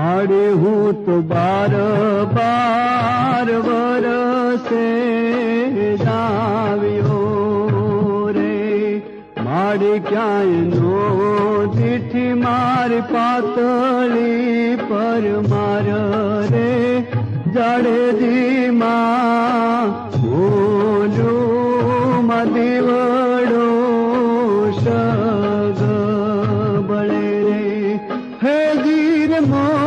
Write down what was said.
माड़े हूँ तो बार बार वरसे जाव्यो रे माड़े क्याय नो दीठी मार पातली पर मार रे जड़े दी मां बोलो मदिवड़ो शग बड़े रे हे जीर मो